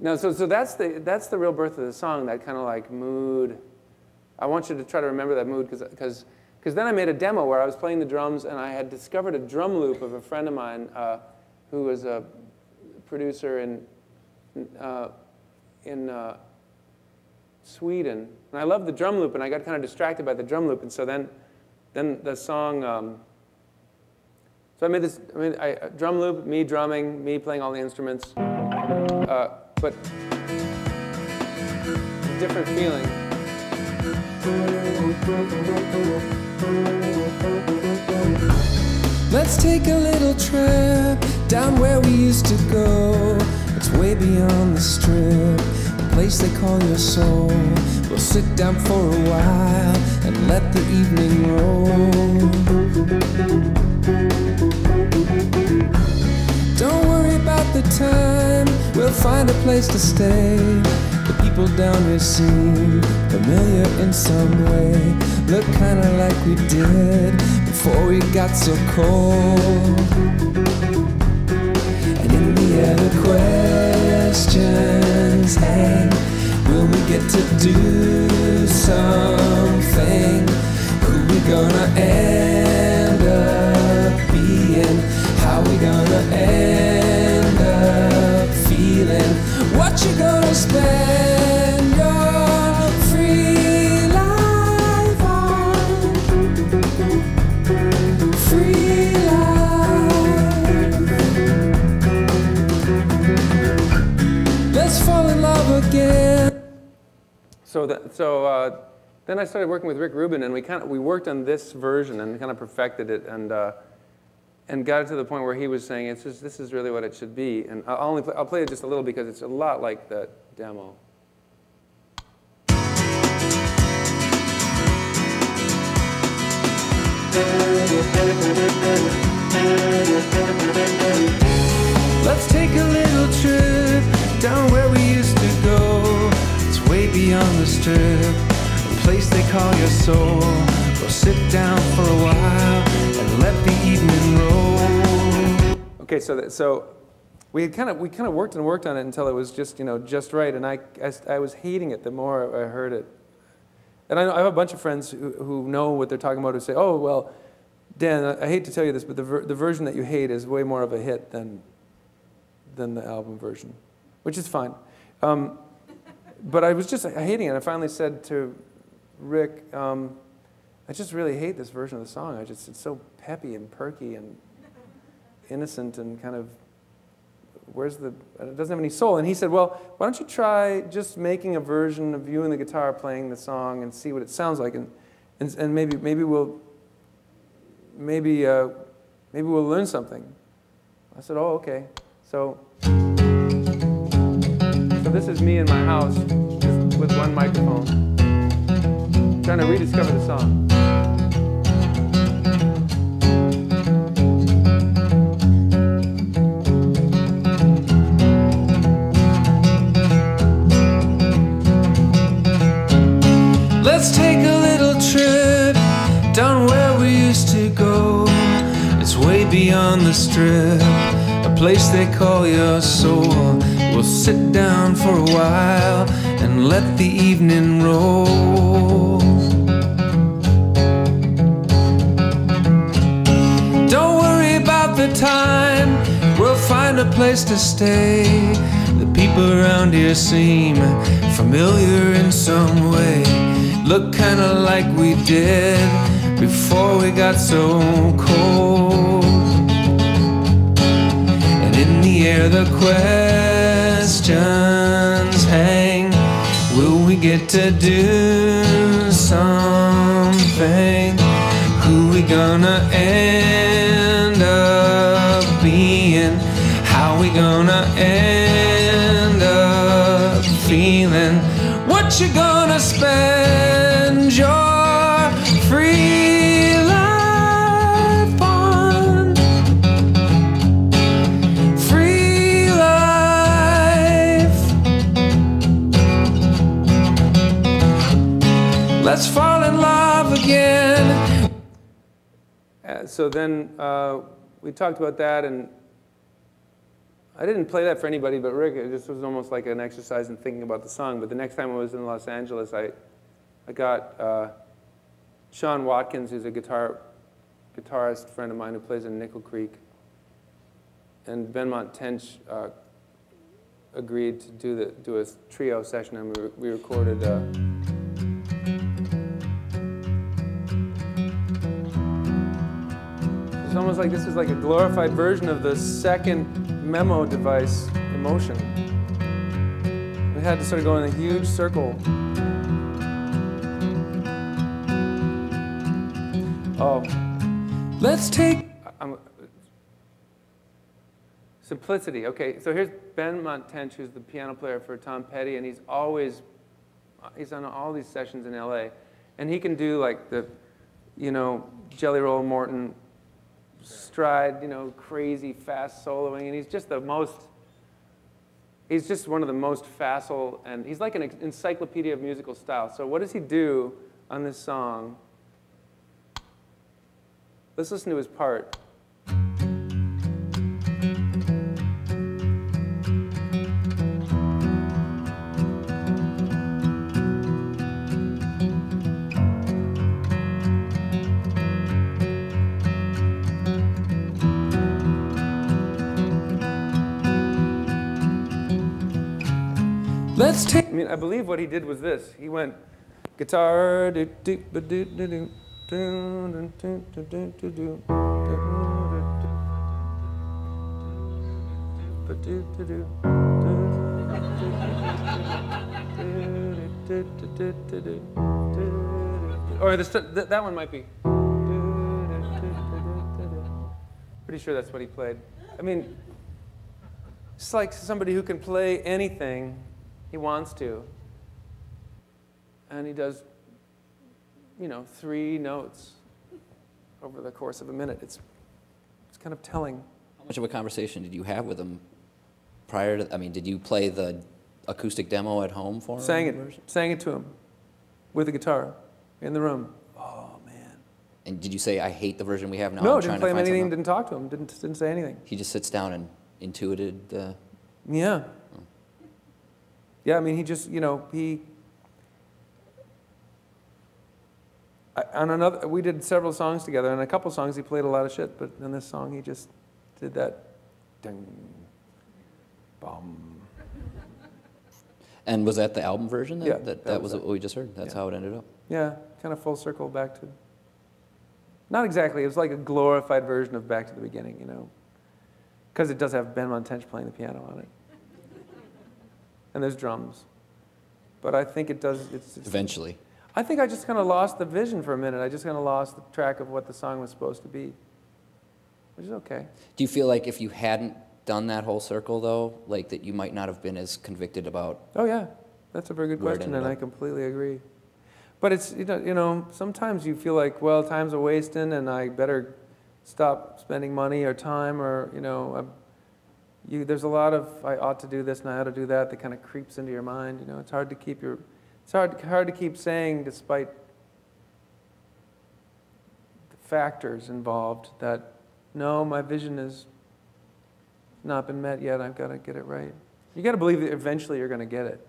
No, so that's the real birth of the song, that kind of like mood. I want you to try to remember that mood, because then I made a demo where I was playing the drums, and I had discovered a drum loop of a friend of mine who was a producer in Sweden. And I loved the drum loop, and I got kind of distracted by the drum loop, and so then the song. So I made this drum loop, me drumming, me playing all the instruments, but different feeling. Let's take a little trip down where we used to go. It's way beyond the strip, a place they call your soul. We'll sit down for a while and let the evening roll. Don't worry about the time, we'll find a place to stay. The people down here seem familiar in some way. Look kinda like we did before we got so cold. And in the air the questions hang. Will we get to do something? Who we gonna end up being? How we gonna end up feeling? What you gonna spend your free life on? Free life. Let's fall in love again. Then I started working with Rick Rubin, and we worked on this version and kind of perfected it, and got it to the point where he was saying, this is really what it should be. And I'll play it just a little because it's a lot like the demo. Let's take a little trip down where we used to go. It's way beyond the strip, a place they call your soul. We'll sit down for a while and let the evening roll. Okay, so we kind of worked on it until it was just right, and I was hating it the more I heard it. And I have a bunch of friends who know what they're talking about, who say, "Oh well, Dan, I hate to tell you this, but the version that you hate is way more of a hit than the album version," which is fine. But I was just hating it. I finally said to Rick, I just really hate this version of the song. It's so peppy and perky and innocent and kind of, it doesn't have any soul. And he said, well, why don't you try just making a version of you and the guitar playing the song and see what it sounds like, and maybe we'll learn something. I said, oh, okay. So this is me in my house, just with one microphone, trying to rediscover the song. Let's take a little trip down where we used to go. It's way beyond the strip, a place they call your soul. We'll sit down for a while and let the evening roll. Don't worry about the time, we'll find a place to stay. The people around here seem familiar in some way. Look kinda like we did before we got so cold. And in the air the questions hang. Will we get to do something? Who we gonna end up being? How we gonna end up feeling? What you gonna spend your free life on? Free life. Let's fall in love again. So then we talked about that, and I didn't play that for anybody but Rick. This was almost like an exercise in thinking about the song. But the next time I was in Los Angeles, I got Sean Watkins, who's a guitarist friend of mine who plays in Nickel Creek, and Benmont Tench agreed to do a trio session, and we recorded. It's almost like this is like a glorified version of the second memo device, Emotion. We had to sort of go in a huge circle. Oh, let's take Simplicity. Okay, so here's Benmont Tench, who's the piano player for Tom Petty, and he's on all these sessions in LA, and he can do like the, Jelly Roll Morton stride, crazy fast soloing, and he's just one of the most facile, and he's like an encyclopedia of musical style. So what does he do on this song? Let's listen to his part. Let's take. I mean, I believe what he did was this. He went guitar, do do do do do do do do do do do. Or that one might be. Pretty sure that's what he played. I mean, it's like somebody who can play anything he wants to, and he does, 3 notes over the course of a minute. It's kind of telling. How much of a conversation did you have with him prior to? I mean, did you play the acoustic demo at home for him? Sang it to him with a guitar in the room. Oh man! And did you say, "I hate the version we have now"? No, didn't play him anything. Didn't talk to him. Didn't say anything. He just sits down and intuited. Yeah. Yeah, I mean, he just, we did several songs together, and a couple songs he played a lot of shit, but in this song he just did that, ding, bum. And was that the album version? Yeah. That was what we just heard? That's how it ended up? Yeah, kind of full circle back to, not exactly, it was like a glorified version of Back to the Beginning, because it does have Benmont Tench playing the piano on it. And there's drums. But I think it does, it's eventually. I think I just kind of lost the vision for a minute. I just kind of lost the track of what the song was supposed to be, which is okay. Do you feel like if you hadn't done that whole circle, though, like that you might not have been as convicted about? Oh, yeah. That's a very good question, and I completely agree. But it's, sometimes you feel like, well, time's a wasting, and I better stop spending money or time, or, there's a lot of I ought to do this and I ought to do that kind of creeps into your mind. It's hard to keep it's hard to keep saying, despite the factors involved, that no, my vision has not been met yet. I've got to get it right. You got to believe that eventually you're going to get it.